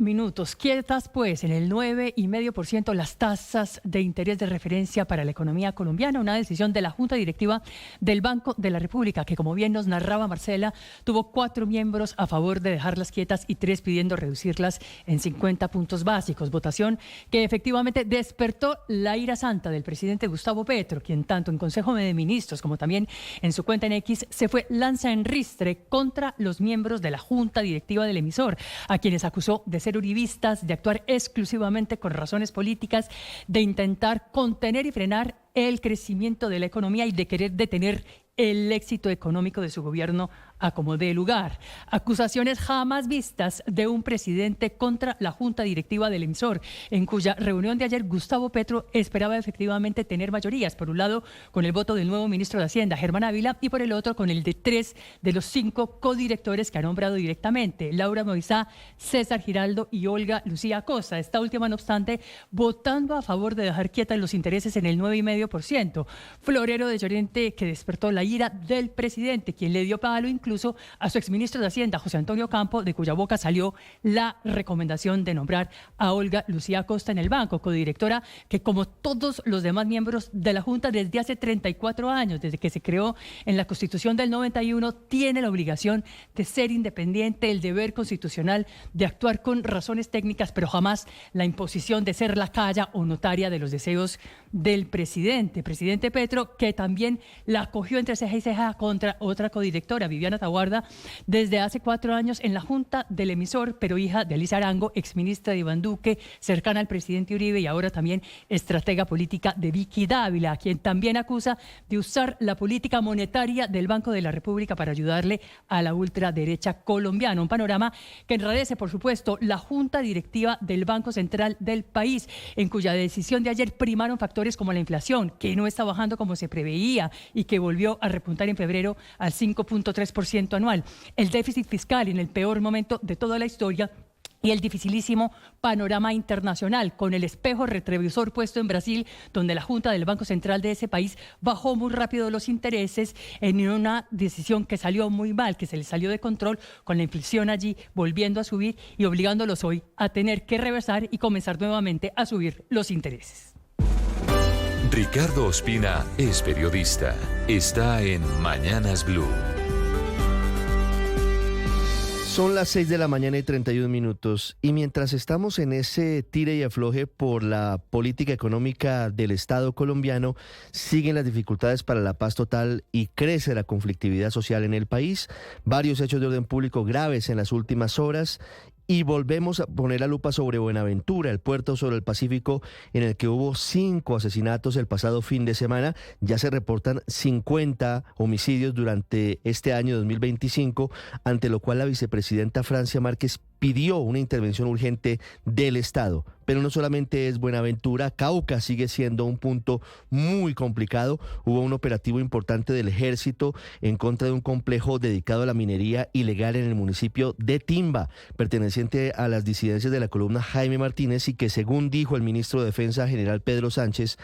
minutos. Quietas, pues, en el 9,5% las tasas de interés de referencia para la economía colombiana, una decisión de la Junta Directiva del Banco de la República, que, como bien nos narraba Marcela, tuvo 4 miembros a favor de dejarlas quietas y 3 pidiendo reducirlas en 50 puntos básicos. Votación que efectivamente despertó la ira santa del presidente Gustavo Petro, quien tanto en Consejo de Ministros como también en su cuenta en X se fue lanza en ristre contra los miembros de la Junta Directiva del emisor, a quienes acusó de ser uribistas, de actuar exclusivamente con razones políticas, de intentar contener y frenar el crecimiento de la economía y de querer detener el éxito económico de su gobierno a como dé lugar. Acusaciones jamás vistas de un presidente contra la Junta Directiva del emisor, en cuya reunión de ayer Gustavo Petro esperaba efectivamente tener mayorías, por un lado con el voto del nuevo ministro de Hacienda, Germán Ávila, y por el otro con el de 3 de los 5 codirectores que ha nombrado directamente, Laura Moisá, César Giraldo y Olga Lucía Acosta. Esta última, no obstante, votando a favor de dejar quietas los intereses en el 9,5%. Florero de Llorente, que despertó la ira del presidente, quien le dio palo incluso a su exministro de Hacienda, José Antonio Campo, de cuya boca salió la recomendación de nombrar a Olga Lucía Acosta en el banco, codirectora que, como todos los demás miembros de la Junta desde hace 34 años, desde que se creó en la Constitución del 91, tiene la obligación de ser independiente, el deber constitucional de actuar con razones técnicas, pero jamás la imposición de ser lacaya o notaria de los deseos del presidente Petro, que también la acogió entre ceja y ceja contra otra codirectora, Viviana Taguarda, desde hace 4 años en la Junta del emisor, pero hija de Alicia Arango, exministra de Iván Duque, cercana al presidente Uribe y ahora también estratega política de Vicky Dávila, a quien también acusa de usar la política monetaria del Banco de la República para ayudarle a la ultraderecha colombiana. Un panorama que enrarece, por supuesto, la Junta Directiva del Banco Central del país, en cuya decisión de ayer primaron factores como la inflación, que no está bajando como se preveía y que volvió a repuntar en febrero al 5,3% anual, el déficit fiscal en el peor momento de toda la historia y el dificilísimo panorama internacional, con el espejo retrovisor puesto en Brasil, donde la Junta del Banco Central de ese país bajó muy rápido los intereses en una decisión que salió muy mal, que se le salió de control, con la inflación allí volviendo a subir y obligándolos hoy a tener que reversar y comenzar nuevamente a subir los intereses. Ricardo Ospina es periodista. Está en Mañanas Blue. Son las 6 de la mañana y 31 minutos. Y mientras estamos en ese tire y afloje por la política económica del Estado colombiano, siguen las dificultades para la paz total y crece la conflictividad social en el país. Varios hechos de orden público graves en las últimas horas. Y volvemos a poner la lupa sobre Buenaventura, el puerto sobre el Pacífico, en el que hubo 5 asesinatos el pasado fin de semana. Ya se reportan 50 homicidios durante este año 2025, ante lo cual la vicepresidenta Francia Márquez pidió una intervención urgente del Estado. Pero no solamente es Buenaventura, Cauca sigue siendo un punto muy complicado. Hubo un operativo importante del Ejército en contra de un complejo dedicado a la minería ilegal en el municipio de Timba, perteneciente a las disidencias de la columna Jaime Martínez, y que, según dijo el ministro de Defensa, general Pedro Sánchez,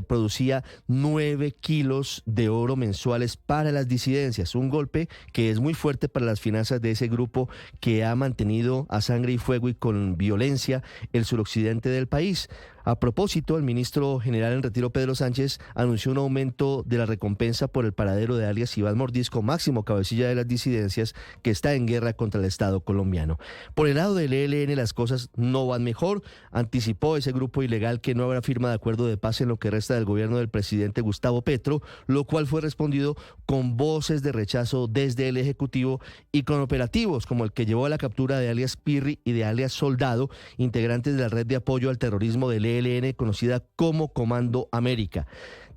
producía 9 kilos de oro mensuales para las disidencias. Un golpe que es muy fuerte para las finanzas de ese grupo que ha mantenido a sangre y fuego y con violencia el suroccidente del país. A propósito, el ministro general en retiro, Pedro Sánchez, anunció un aumento de la recompensa por el paradero de alias Iván Mordisco, máximo cabecilla de las disidencias, que está en guerra contra el Estado colombiano. Por el lado del ELN, las cosas no van mejor. Anticipó ese grupo ilegal que no habrá firma de acuerdo de paz en lo que resta del gobierno del presidente Gustavo Petro, lo cual fue respondido con voces de rechazo desde el Ejecutivo y con operativos como el que llevó a la captura de alias Pirri y de alias Soldado, integrantes de la red de apoyo al terrorismo del ELN, conocida como Comando América.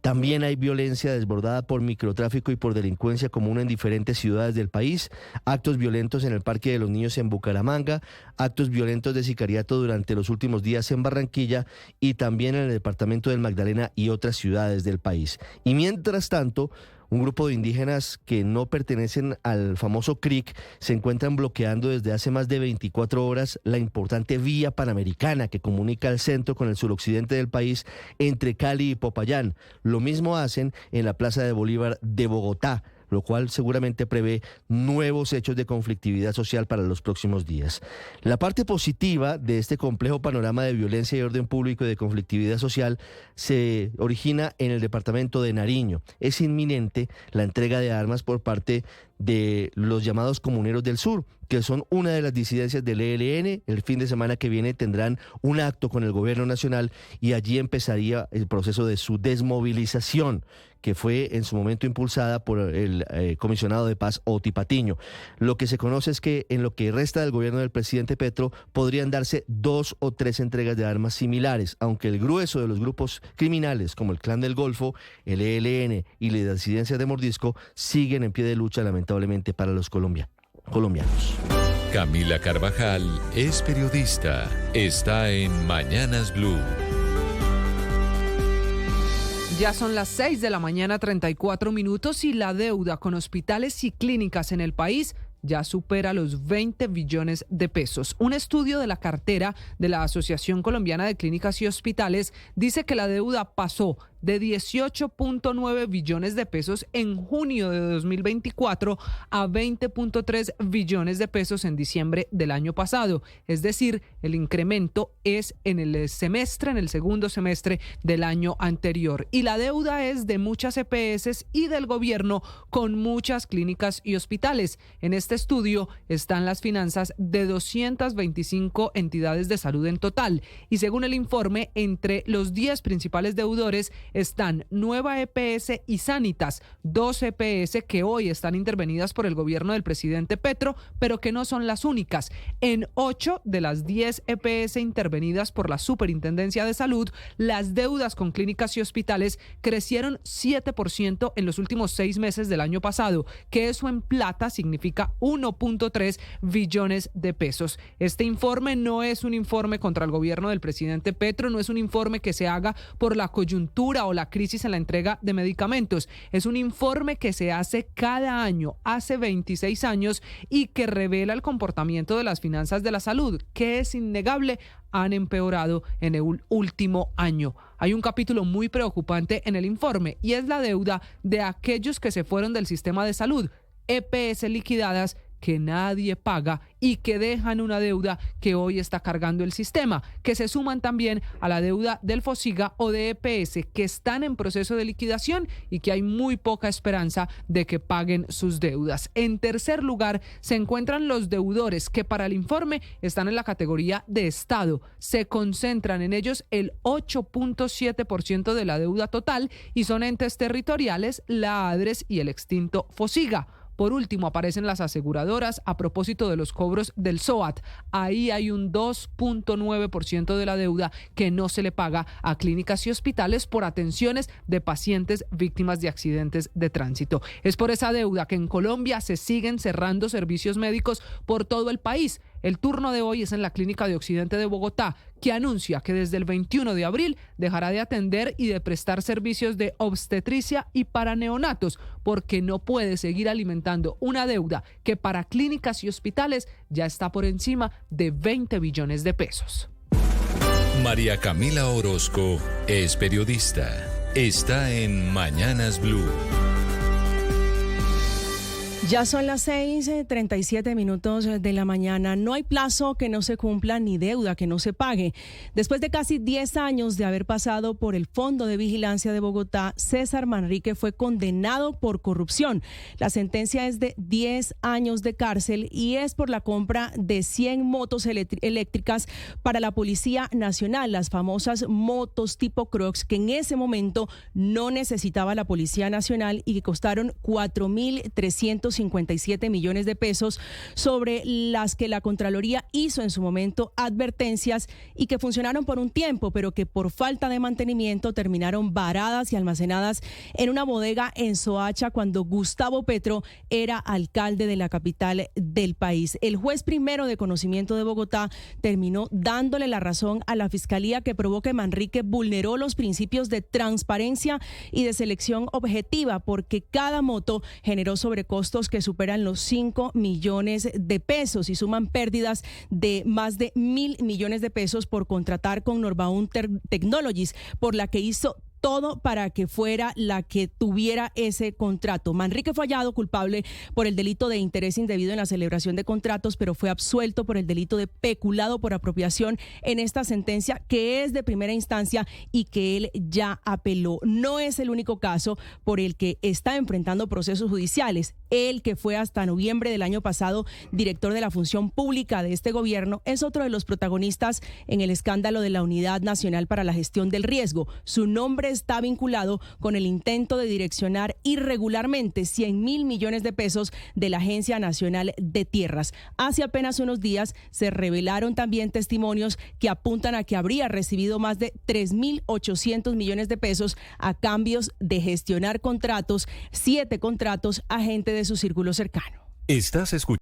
También hay violencia desbordada por microtráfico y por delincuencia común en diferentes ciudades del país, actos violentos en el Parque de los Niños en Bucaramanga, actos violentos de sicariato durante los últimos días en Barranquilla y también en el departamento del Magdalena y otras ciudades del país. Y mientras tanto, un grupo de indígenas que no pertenecen al famoso CRIC se encuentran bloqueando desde hace más de 24 horas la importante vía panamericana que comunica el centro con el suroccidente del país entre Cali y Popayán. Lo mismo hacen en la Plaza de Bolívar de Bogotá. lo cual seguramente prevé nuevos hechos de conflictividad social para los próximos días. La parte positiva de este complejo panorama de violencia y orden público y de conflictividad social se origina en el departamento de Nariño. Es inminente la entrega de armas por parte de los llamados comuneros del sur, que son una de las disidencias del ELN. El fin de semana que viene tendrán un acto con el gobierno nacional y allí empezaría el proceso de su desmovilización, que fue en su momento impulsada por el comisionado de paz Oti Patiño. Lo que se conoce es que en lo que resta del gobierno del presidente Petro podrían darse 2 o 3 entregas de armas similares, aunque el grueso de los grupos criminales como el Clan del Golfo, el ELN y la disidencia de Mordisco siguen en pie de lucha lamentablemente para los colombianos. Camila Carvajal es periodista. Está en Mañanas Blue. Ya son las 6 de la mañana, 34 minutos, y la deuda con hospitales y clínicas en el país ya supera los 20 billones de pesos. Un estudio de la cartera de la Asociación Colombiana de Clínicas y Hospitales dice que la deuda pasó de 18.9 billones de pesos en junio de 2024 a 20.3 billones de pesos en diciembre del año pasado. Es decir, el incremento es en el segundo semestre del año anterior. Y la deuda es de muchas EPS y del gobierno con muchas clínicas y hospitales. En este estudio están las finanzas de 225 entidades de salud en total. Y según el informe, entre los 10 principales deudores están Nueva EPS y Sanitas, 2 EPS que hoy están intervenidas por el gobierno del presidente Petro, pero que no son las únicas. En 8 de las 10 EPS intervenidas por la Superintendencia de Salud, las deudas con clínicas y hospitales crecieron 7% en los últimos 6 meses del año pasado, que eso en plata significa 1.3 billones de pesos. Este informe no es un informe contra el gobierno del presidente Petro, no es un informe que se haga por la coyuntura o la crisis en la entrega de medicamentos. Es un informe que se hace cada año, hace 26 años, y que revela el comportamiento de las finanzas de la salud, que es innegable, han empeorado en el último año. Hay un capítulo muy preocupante en el informe y es la deuda de aquellos que se fueron del sistema de salud, EPS liquidadas que nadie paga y que dejan una deuda que hoy está cargando el sistema, que se suman también a la deuda del FOSIGA o de EPS que están en proceso de liquidación y que hay muy poca esperanza de que paguen sus deudas. En tercer lugar se encuentran los deudores que para el informe están en la categoría de Estado. Se concentran en ellos el 8.7% de la deuda total y son entes territoriales, la ADRES y el extinto FOSIGA. Por último, aparecen las aseguradoras a propósito de los cobros del SOAT. Ahí hay un 2.9% de la deuda que no se le paga a clínicas y hospitales por atenciones de pacientes víctimas de accidentes de tránsito. Es por esa deuda que en Colombia se siguen cerrando servicios médicos por todo el país. El turno de hoy es en la Clínica de Occidente de Bogotá, que anuncia que desde el 21 de abril dejará de atender y de prestar servicios de obstetricia y para neonatos, porque no puede seguir alimentando una deuda que para clínicas y hospitales ya está por encima de 20 billones de pesos. María Camila Orozco es periodista. Está en Mañanas Blue. Ya son las 6:37 minutos de la mañana. No hay plazo que no se cumpla ni deuda que no se pague. Después de casi 10 años de haber pasado por el Fondo de Vigilancia de Bogotá, César Manrique fue condenado por corrupción. La sentencia es de 10 años de cárcel y es por la compra de 100 motos eléctricas para la Policía Nacional, las famosas motos tipo Crocs que en ese momento no necesitaba la Policía Nacional y que costaron 4.357 millones de pesos, sobre las que la Contraloría hizo en su momento advertencias y que funcionaron por un tiempo, pero que por falta de mantenimiento terminaron varadas y almacenadas en una bodega en Soacha cuando Gustavo Petro era alcalde de la capital del país. El juez primero de conocimiento de Bogotá terminó dándole la razón a la Fiscalía, que probó que Manrique vulneró los principios de transparencia y de selección objetiva, porque cada moto generó sobrecostos que superan los 5 millones de pesos y suman pérdidas de más de 1.000 millones de pesos por contratar con Norvaun Technologies, por la que hizo todo para que fuera la que tuviera ese contrato. Manrique fue hallado culpable por el delito de interés indebido en la celebración de contratos, pero fue absuelto por el delito de peculado por apropiación en esta sentencia, que es de primera instancia y que él ya apeló. No es el único caso por el que está enfrentando procesos judiciales. Él, que fue hasta noviembre del año pasado director de la función pública de este gobierno, es otro de los protagonistas en el escándalo de la Unidad Nacional para la Gestión del Riesgo. Su nombre está vinculado con el intento de direccionar irregularmente 100.000 millones de pesos de la Agencia Nacional de Tierras. Hace apenas unos días se revelaron también testimonios que apuntan a que habría recibido más de 3.800 millones de pesos a cambios de gestionar contratos, 7 contratos a gente de su círculo cercano. Estás escuchando.